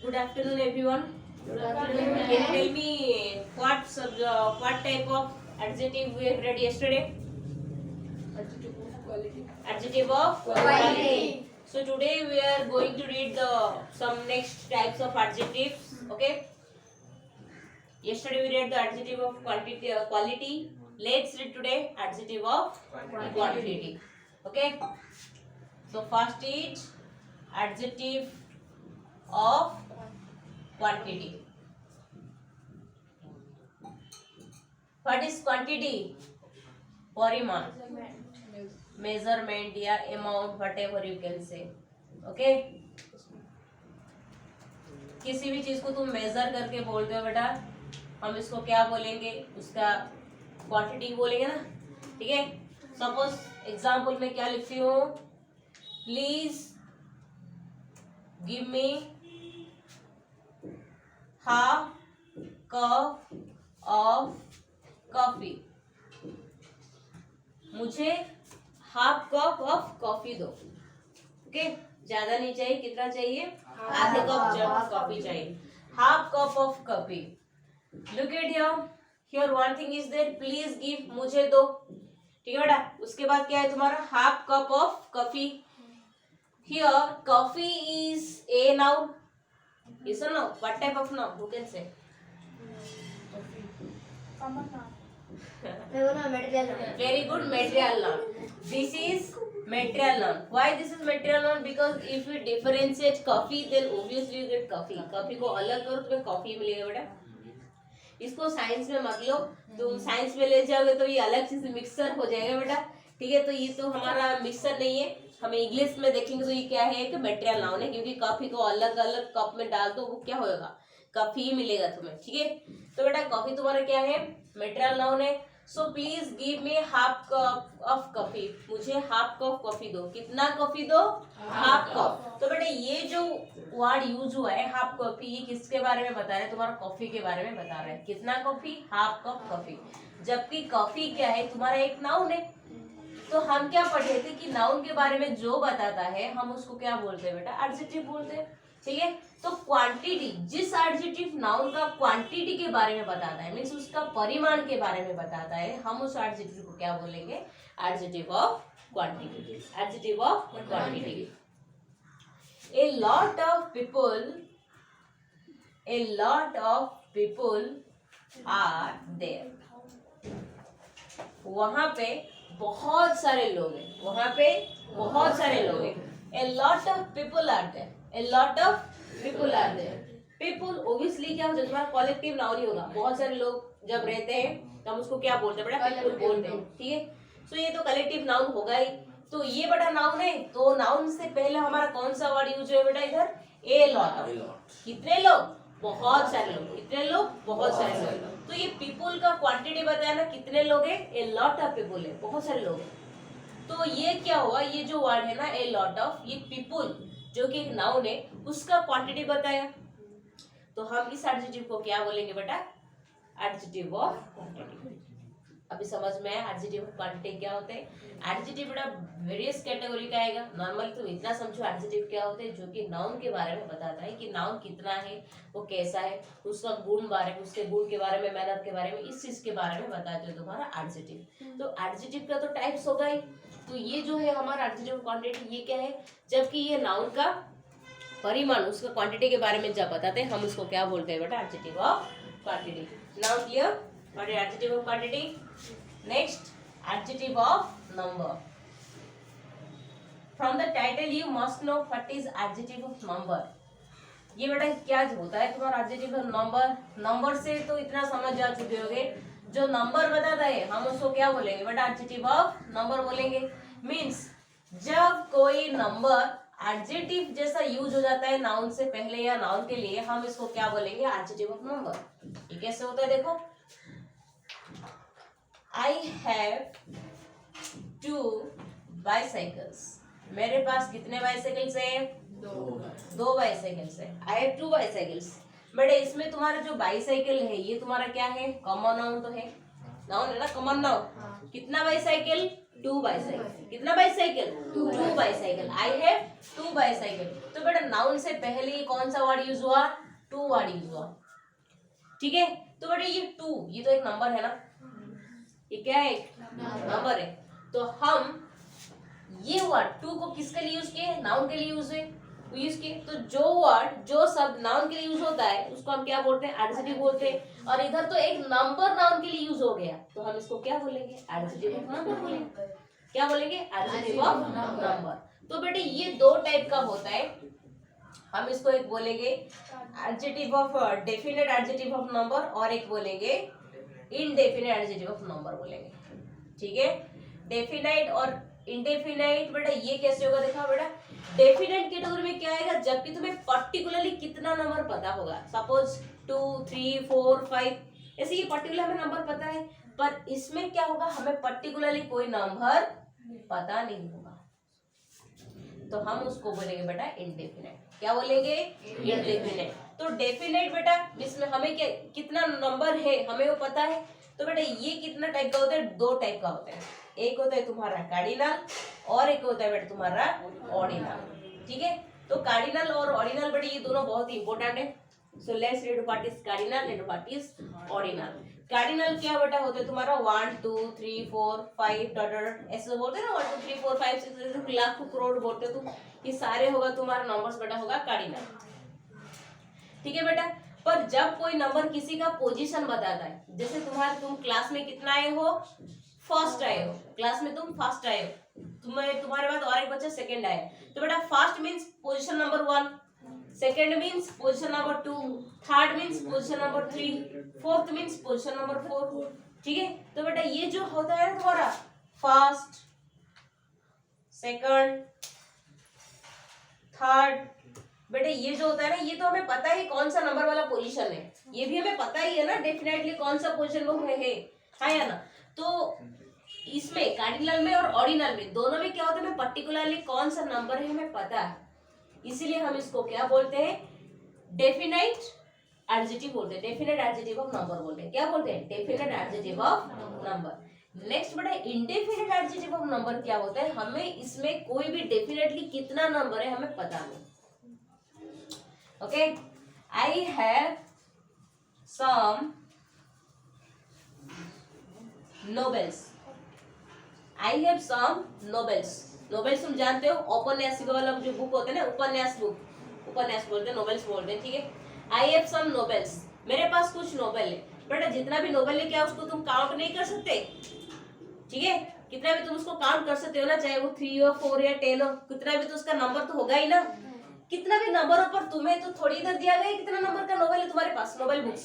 Good afternoon, everyone. Good afternoon. Can you tell me what type of adjective we have read yesterday? Adjective of quality. Adjective of quality. So today we are going to read some next types of adjectives. Okay. Yesterday we read the adjective of quality. Let's read today adjective of quantity. Okay. So first is adjective of quantity. What is quantity? परिमाण, measurement या amount, whatever you can say. Okay. किसी भी चीज को तुम major करके बोलते हो बेटा, हम इसको क्या बोलेंगे? उसका क्वांटिटी बोलेंगे ना. ठीक है. सपोज एग्जाम्पल में क्या लिखती हूँ? Please give me half cup of coffee. मुझे हाफ कप ऑफ कॉफी दो. ओके. ज्यादा नहीं चाहिए. कितना चाहिए? आधे कप कॉफी चाहिए. Half cup of coffee. Look at here one thing is there. Please give, मुझे दो. ठीक है बेटा. उसके बाद क्या है तुम्हारा? Half cup of coffee. Here coffee is a noun. Yes or no? What type of noun? Who can say? Very good, material noun. This is material noun. Why this is material noun? Because if we differentiate coffee, then obviously you get coffee. Coffee को अलग करो तुम्हें coffee मिलेगा बेटा. इसको science में मत लो. तुम साइंस में ले जाओगे तो ये अलग चीज मिक्सर हो जाएगा बेटा. ठीक है. तो ये तो हमारा मिक्सर नहीं है. हमें इंग्लिश में देखेंगे तो ये क्या है? एक मटेरियल नाउन है. क्योंकि कॉफी को अलग अलग कप में डाल दो, वो क्या होगा? कॉफी ही मिलेगा तुम्हें. ठीक है. तो बेटा कॉफी तुम्हारा क्या है? मटेरियल नाउन है. So please give me half cup of coffee. मुझे हाफ कप कॉफी दो. कितना कॉफी दो? Half cup. तो बेटा ये जो वर्ड यूज हुआ है हाफ कॉफी, ये किसके बारे में बता रहे हैं? तुम्हारा कॉफी के बारे में बता रहे हैं. कितना कॉफी? Half cup coffee. जबकि कॉफी क्या है? तुम्हारा एक नाउन है. तो हम क्या पढ़े थे कि नाउन के बारे में जो बताता है हम उसको क्या बोलते हैं बेटा? एडजेक्टिव बोलते हैं. ठीक है. तो क्वांटिटी, जिस एडजेक्टिव नाउन का क्वांटिटी के बारे में बताता है, मीन्स उसका परिमाण के बारे में बताता है, हम उस एडजेक्टिव को क्या बोलेंगे? Adjective of quantity. Adjective of quantity. A lot of people are there. वहां पे बहुत सारे लोग हैं. वहां पे बहुत सारे लोग हैं. A lot of people are there. A lot of people are there. People obviously क्या हो जाता है? तुम्हारा कॉलेक्टिव नाउन ही होगा. बहुत सारे लोग जब रहते हैं तो हम उसको क्या बोलते हैं बेटा? people बोलते हैं. ठीक है. सो ये तो कलेक्टिव नाउन होगा ही. तो ये बड़ा नाउन है. तो नाउन से पहले हमारा कौन सा वर्ड यूज है बेटा इधर? A lot of. कितने लोग? बहुत सारे लोग. कितने लोग? बहुत सारे लोग. तो ये पीपुल का क्वांटिटी बताया ना, कितने लोग हैं? ए लॉट ऑफ पीपुल है. बहुत सारे लोग हैं. तो ये क्या हुआ? ये जो वर्ड है ना ए लॉट ऑफ, ये पीपुल जो कि एक नाउन है उसका क्वांटिटी बताया. तो हम इस एडजेक्टिव को क्या बोलेंगे बेटा? Adjective of quantity. अभी समझ में आया एडजेक्टिव ऑफ क्वांटिटी क्या होते हैं? एडजेक्टिव बेटा वेरियस कैटेगरी का आएगा. नॉर्मली तुम इतना समझो एडजेक्टिव क्या होते हैं, जो कि नाउन के बारे में बताता है कि नाउन कितना है, वो कैसा है, उसका गुण बारे में, उसके गुण के बारे में, मेहनत के बारे में, इस चीज के बारे में बताते हो तुम्हारा एडजेक्टिव. तो एडजेक्टिव का तो टाइप्स होगा ही. तो ये जो है हमारा एडजेक्टिव ऑफ क्वांटिटी, ये क्या है? जबकि ये नाउन का परिमाण, उसका क्वांटिटी के बारे में जब बताते हैं हम उसको क्या बोलते हैं बेटा? Adjective of quantity. Now clear what is adjective of quantity? Next adjective of number. From the title you must know what is adjective of number. ये बेटा क्या होता है तुम्हारा एडजेक्टिव ऑफ नंबर? नंबर से तो इतना समझ जा चुके होगे, जो नंबर बताता है हम उसको क्या बोलेंगे बेटा? एडजेक्टिव ऑफ नंबर बोलेंगे. मीन्स जब कोई नंबर एडजेक्टिव जैसा यूज हो जाता है नाउन से पहले या नाउन के लिए, हम इसको क्या बोलेंगे? Adjective of number. ये कैसे होता है देखो. I have 2 bicycles. मेरे पास कितने बाइसाइकिल्स है? 2 बाइसाइकिल्स है. I have 2 bicycles. बट इसमें तुम्हारा जो बाइसाइकिल है ये तुम्हारा क्या है? कॉमन नाउन तो है. नाउन है ना, कॉमन नाउन. कितना बाइसाइकिल? 2 बाईसाइकिल। कितना bicycle? 2 bicycle. I have 2 bicycle. तो बेटा नाउन से पहले ये कौन सा वर्ड यूज हुआ? 2 वर्ड यूज हुआ। ठीक है, तो बेटा ये 2 ये तो एक नंबर है ना, ये क्या है? एक नंबर है। तो हम ये वर्ड 2 को किसके लिए यूज किए? नाउन के लिए यूज किए। तो जो वर्ड जो शब्द नाउन के लिए यूज होता है उसको हम क्या बोलते हैं? एडजेक्टिव बोलते हैं। और इधर तो एक नंबर नाउन के लिए यूज हो गया, तो हम इसको क्या बोलेंगे? एडजेक्टिव ऑफ नंबर बोलेंगे। क्या बोलेंगे? Adjective of number. तो बेटे ये 2 टाइप का होता है। हम इसको एक बोलेंगे adjective of definite adjective of number, और एक बोलेंगे इनडेफिनेट एडजेक्टिव ऑफ नंबर बोलेंगे। ठीक है, डेफिनेट और इनडेफिनेट। बेटा ये कैसे होगा? देखा बेटा, डेफिनेट कैटेगरी में क्या आएगा? जबकि तुम्हें पर्टिकुलरली कितना नंबर पता होगा, सपोज 2 3 4 5 ऐसे ये पर्टिकुलर हमें नंबर पता है, पर इसमें क्या होगा? हमें पर्टिकुलरली कोई नंबर पता नहीं होगा, तो हम उसको बोलेंगे बेटा इनडेफिनेट। क्या बोलेंगे? इनडेफिनेट। तो डेफिनेट बेटा इसमें हमें क्या कितना नंबर है हमें वो पता है। तो बेटा ये कितना टाइप का होता है? 2 टाइप का होता है। एक होता है तुम्हारा कार्डिनल और एक होता है बेटा तुम्हारा ऑर्डिनल। ठीक है, तो कार्डिनल और ऑर्डिनल बेटा ये दोनों बहुत ही इंपॉर्टेंट है। So let's read what is cardinal and what is ordinal. Cardinal क्या बेटा होता है तुम्हारा? 1 2 3 4 5 डॉट ऐसे बोलते हैं ना, 1 2 3 4 5 6 लाख करोड़ बोलते हो तुम, ये सारे होगा तुम्हारा नंबर्स बेटा होगा कार्डिनल। ठीक है बेटा, पर जब कोई नंबर किसी का पोजीशन बताता है, जैसे तुम क्लास में कितना आए हो? फर्स्ट आए हो, क्लास में तुम फर्स्ट आए हो, तुम्हारे बाद और एक बच्चा सेकंड आए, तो बेटा first means position number 1, second means position number 2, third means position number 3, fourth means position number 4। ठीक है, तो बेटा ये जो होता है ना तुम्हारा फर्स्ट, सेकंड, थर्ड, बेटा ये जो होता है ना, ये तो हमें पता है कौन सा नंबर वाला पोजीशन है, ये भी हमें पता ही है ना डेफिनेटली कौन सा पोजीशन वो है या ना। तो इसमें कार्डिनल में और ऑर्डिनल में दोनों में क्या होता है? हमें पर्टिकुलरली कौन सा नंबर है हमें पता है, इसीलिए हम इसको क्या बोलते हैं? डेफिनेट एडजेक्टिव बोलते हैं, डेफिनेट एडजेक्टिव ऑफ नंबर बोलते हैं। क्या बोलते हैं? Definite adjective of number. Next बेटा इंडेफिनेट एडजेक्टिव ऑफ नंबर क्या होता है? हमें इसमें कोई भी डेफिनेटली कितना नंबर है हमें पता नहीं। Okay, I have some novels. I have some novels. Novels तुम जानते हो, उपन्यास वाला जो बुक होते हैं ना, उपन्यास बुक, उपन्यास बोलते हैं, नोबेल्स बोलते हैं। ठीक है, आई हैव सम नोबेल्स, मेरे पास कुछ नोबेल है। बेटा जितना भी नोबेल है क्या उसको तुम काउंट नहीं कर सकते? ठीक है, कितना भी तुम उसको काउंट कर सकते हो ना, चाहे वो 3 हो 4 या 10 हो, कितना भी तो उसका नंबर तो होगा ही ना। कितना भी नंबरों पर तुम्हें तो थोड़ी इधर दिया गया कितना नंबर का नोबेल है तुम्हारे पास, नोबेल बुक्स,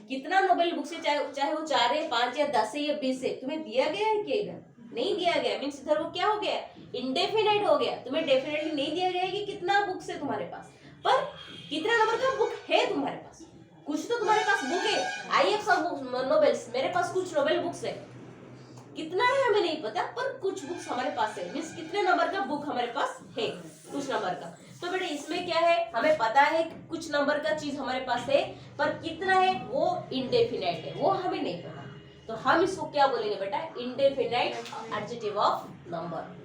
कितना नोबेल बुक्स है, चाहे वो 4 है 5 या 10 है या 20 है, तुम्हें दिया गया है क्या? इधर नहीं दिया गया, मीन्स इधर वो क्या हो गया? इंडेफिनेट हो गया। तुम्हें डेफिनेटली नहीं दिया गया है कि कितना बुक्स है तुम्हारे पास, पर कितना नंबर का बुक है तुम्हारे पास, कुछ तो तुम्हारे पास बुक है। आई हैव सम नोबेल्स, मेरे पास कुछ नोबेल बुक्स है, कितना है हमें नहीं पता, पर कुछ बुक्स हमारे पास है, मीन्स कितने नंबर का बुक हमारे पास है, कुछ नंबर का। तो बेटा इसमें क्या है? हमें पता है कुछ नंबर का चीज हमारे पास है, पर कितना है वो इंडेफिनाइट है, वो हमें नहीं पता। तो हम इसको क्या बोलेंगे बेटा? Indefinite adjective of number.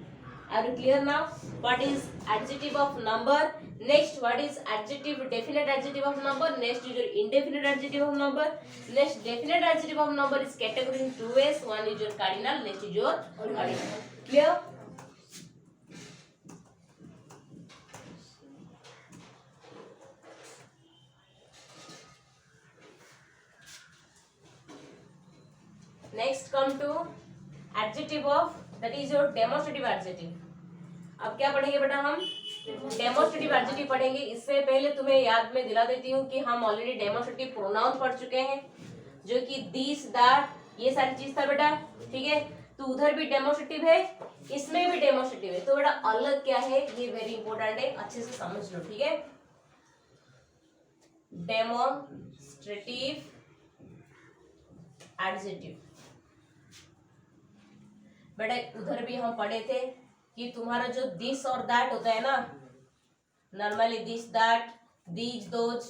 Are you clear now? What is adjective of number? Next, what is adjective definite adjective of number? Next is your indefinite adjective of number. Next, definite adjective of number is categorized in 2 ways. One is your cardinal, next is your ordinal. Clear? Next come to adjective of, that is your demonstrative adjective. अब क्या पढ़ेंगे बेटा? हम demonstrative adjective पढ़ेंगे। इससे पहले तुम्हें याद में दिला देती हूँ कि हम ऑलरेडी डेमोस्ट्रेटिव प्रोनाउन पढ़ चुके हैं, जो कि दिस दैट ये सारी चीज था बेटा। ठीक है, तो उधर भी डेमोस्ट्रेटिव है, इसमें भी डेमोस्ट्रेटिव है, तो बेटा अलग क्या है ये वेरी इंपॉर्टेंट है, अच्छे से समझ लो। ठीक है, डेमोस्ट्रेटिव एडजेक्टिव बेटा उधर भी हम पढ़े थे कि तुम्हारा जो दिस और दैट होता है ना, normally this that these those,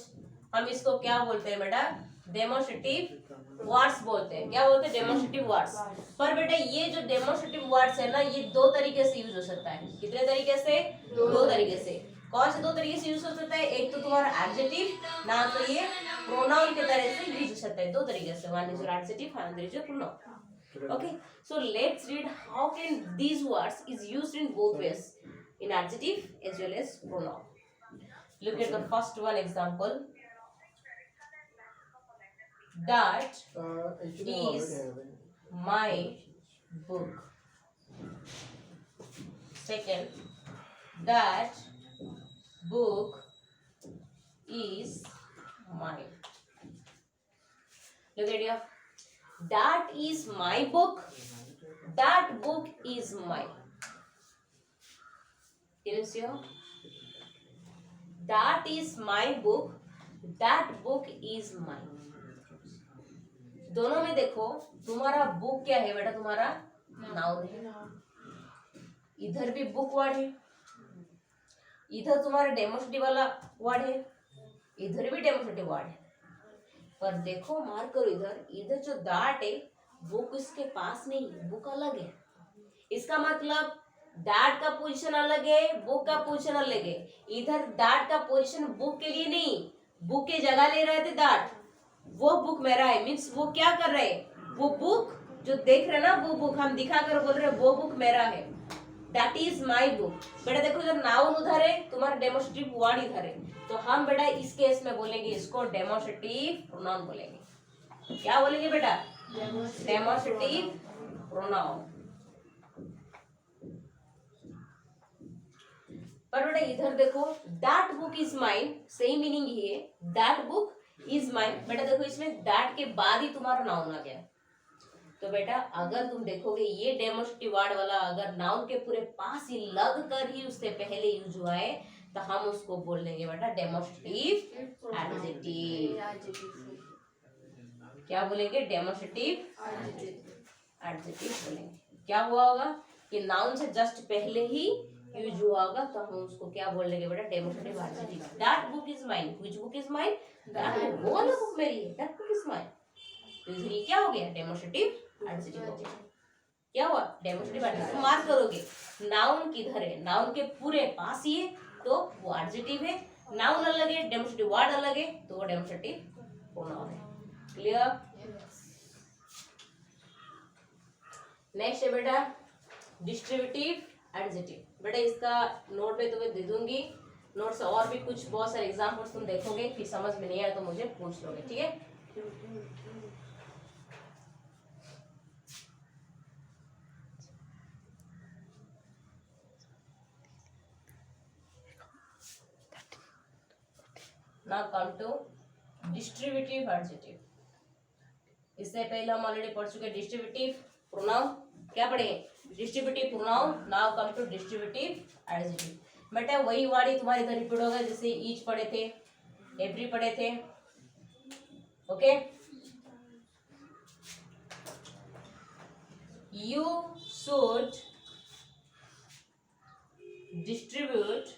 हम इसको क्या बोलते हैं बेटा? डेमोस्ट्रेटिव वर्ड्स बोलते हैं। क्या बोलते हैं? Demonstrative words. पर बेटा ये जो डेमोस्ट्रेटिव वर्ड्स है ना, ये दो तरीके से यूज हो सकता है। कितने तरीके से? दो तरीके से। कौन से दो तरीके से यूज हो सकता है? एक तो तुम्हारा एडजेक्टिव, ना तो ये प्रोनाउन के तरह से यूज हो सकता है। दो तरीके से, one is your adjective, another is your pronoun. Okay, so let's read how can these words is used in both ways, in adjective as well as pronoun. Look at the first one example. That is my book. Second, that book is mine. Look at here. That is my book. That book is mine. Can you see here? That is my book. That book is mine. दोनों में देखो, तुम्हारा book क्या है बेटा? तुम्हारा noun है। इधर भी बुक वर्ड है, इधर तुम्हारा डेमोस्ट्रेटिव वाला वर्ड है, इधर भी डेमोस्ट्रेटिव वर्ड है। पर देखो, मार्क करो इधर, इधर जो दैट है बुक इसके पास नहीं, बुक अलग है। इसका मतलब दैट का पोजीशन अलग है, बुक का पोजीशन अलग है। इधर दैट का पोजीशन बुक के लिए नहीं, बुक के जगह ले रहे थे दैट। वो बुक मेरा है, मीन्स वो क्या कर रहे हैं? वो बुक जो देख रहे ना, वो बुक हम दिखा कर बोल रहे हैं वो बुक मेरा है। That is my book. बेटा देखो, जब नाउन उधर है, तुम्हारा डेमोस्ट्रेटिव वर्ड इधर है, तो हम बेटा इस केस में बोलेंगे इसको डेमोस्ट्रेटिव प्रोनाउन बोलेंगे। क्या बोलेंगे बेटा? Demonstrative pronoun. पर बेटा इधर देखो, that book is mine, same meaning ही है, दैट बुक इज माइन। बेटा देखो, इसमें दैट के बाद ही तुम्हारा नाउन आ गया। तो बेटा अगर तुम देखोगे ये डेमोस्ट्रेटिव वर्ड वाला अगर नाउन के पूरे पास ही लग कर ही उससे पहले यूज हुआ है, तो हम उसको बोल देंगे बेटा डेमोस्ट्रेटिव एडजेक्टिव। क्या बोलेंगे? डेमोस्ट्रेटिव एडजेक्टिव बोलेंगे। क्या हुआ होगा कि नाउन से जस्ट पहले ही यूज हुआ होगा, तो हम उसको क्या बोल लेंगे बेटा? Demonstrative adjective. That book is mine. Which book is mine? That book. वो वाला बुक मेरी है, दैट बुक इज माइन। तो इधर ये क्या हो गया? डेमोस्ट्रेटिव एडजेक्टिव हो गया। क्या हुआ? Demonstrative adjective. मार्क करोगे, नाउन किधर है? नाउन के पूरे पास ही है, तो वो एडजेक्टिव है। नाउन अलग है, डेमोस्ट्रेटिव वर्ड अलग है, तो वो डेमोस्ट्रेटिव प्रोनाउन है। क्लियर? नेक्स्ट है बेटा डिस्ट्रीब्यूटिव एडजेक्टिव। बेटा इसका नोट पे तुम्हें दे दूंगी, नोट से और भी कुछ बहुत सारे एग्जाम्पल्स तुम देखोगे, फिर समझ में नहीं आया तो मुझे पूछ लोगे, ठीक है? Now come to distributive adjective. इससे पहले हम ऑलरेडी पढ़ चुके डिस्ट्रीब्यूटिव प्रोनाउन। क्या पढ़े? Distributive pronoun. Now come to distributive adjective. बेटा वही वर्ड ही तुम्हारे इधर रिपीट होगा, जैसे ईच पढ़े थे, एवरी पढ़े थे। Okay, you should distribute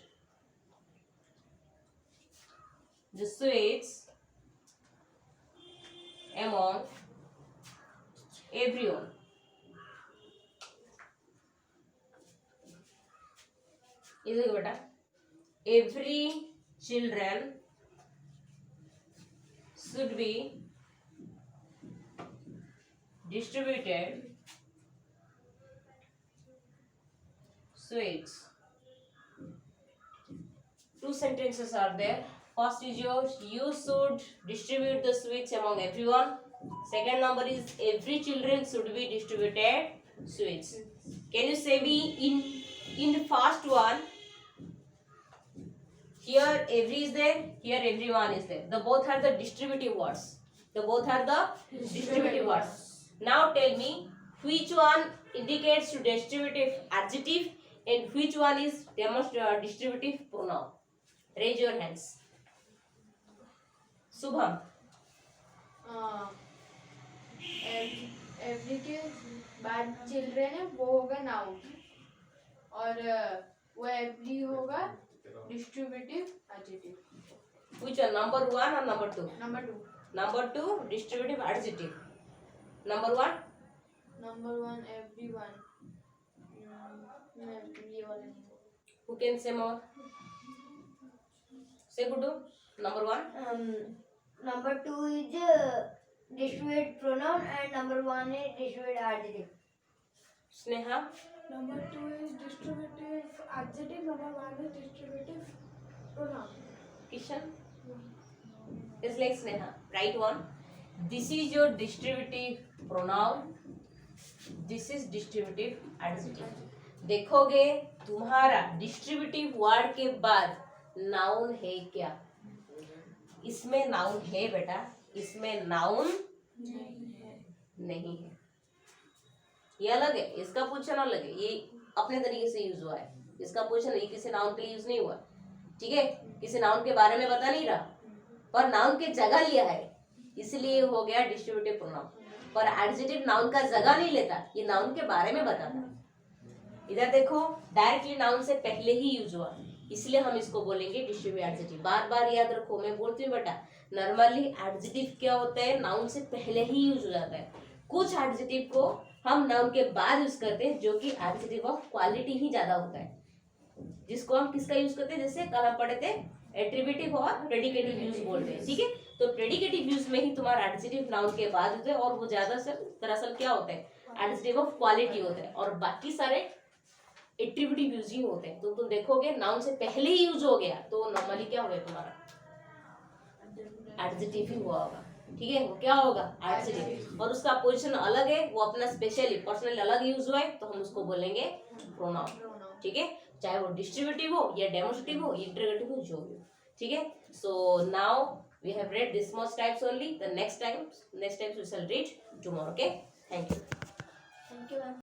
the sweets among everyone. ये देखो बेटा, every children should be distributed sweets. Two sentences are there. First is yours, you should distribute the sweets among everyone. Second number is every children should be distributed sweets. Can you say me in the first one? Here every is there, here everyone is there. The both are the distributive words. The both are the distributive words. Now tell me which one indicates to distributive adjective and which one is distributive pronoun. Raise your hands. Shubham. Every के बाद children है वो होगा noun, और वो every होगा distributive adjective. Which one? Number 1 or number 2? Number 2। Number 2 distributive adjective. Number one number one everyone. ये वाला नहीं होगा। हु कैन से मोर से Guddu number one Number two is distributive pronoun and number one is distributive adjective. Sneha Number two is distributive adjective. Number one is distributive pronoun. Kishan is like Sneha. Right one. This is your distributive pronoun. This is distributive adjective. देखोगे तुम्हारा distributive word के बाद noun है क्या? इसमें noun है बेटा, इसमें नाउन नहीं है। ये अलग है, इसका पोजीशन अलग है, ये अपने तरीके से यूज हुआ है। इसका पोजीशन ये किसी नाउन के लिए यूज नहीं हुआ, ठीक है, किसी नाउन के बारे में बता नहीं रहा, पर नाउन के जगह लिया है, इसलिए हो गया डिस्ट्रीब्यूटिव प्रोनाउन। पर एडजेक्टिव नाउन का जगह नहीं लेता, ये नाउन के बारे में बताता। इधर देखो डायरेक्टली नाउन से पहले ही यूज हुआ, इसलिए हम इसको बोलेंगे डिस्ट्रीब्यूटिव एडजेक्टिव। बार बार याद रखो, मैं बोलती हूँ बेटा, नॉर्मली एडजेक्टिव क्या होता है, नाउन से पहले ही यूज हो जाता है। कुछ एडजेक्टिव को हम नाउन के बाद यूज करते हैं, जो कि एडजेक्टिव ऑफ क्वालिटी ही ज्यादा होता है, जिसको हम किसका यूज करते हैं, जैसे कल हम पढ़े थे एट्रीब्यूटिव और प्रेडिकेटिव यूज बोलते हैं, ठीक है। तो प्रेडिकेटिव यूज में ही तुम्हारा एडजेक्टिव नाउन के बाद होता है, और वो ज्यादा से दरअसल क्या होता है, एडजेक्टिव ऑफ क्वालिटी होता है, और बाकी सारे एट्रीब्यूटिव यूज ही होते हैं। तो तुम देखोगे नाउन से पहले ही यूज हो गया, तो नॉर्मली क्या हो गया तुम्हारा एडजेक्टिव ही हुआ होगा, ठीक है। वो क्या होगा एडजेक्टिव, और उसका पोजीशन अलग है, वो अपना स्पेशली पर्सनली अलग यूज हुआ है, तो हम उसको बोलेंगे प्रोनाउन, ठीक है। चाहे वो डिस्ट्रीब्यूटिव हो या डेमोस्ट्रेटिव हो, इंटरोगेटिव हो, जो भी हो, ठीक है। So now we have read this much types only. The next times we shall read tomorrow. Okay, thank you. Thank you, ma'am.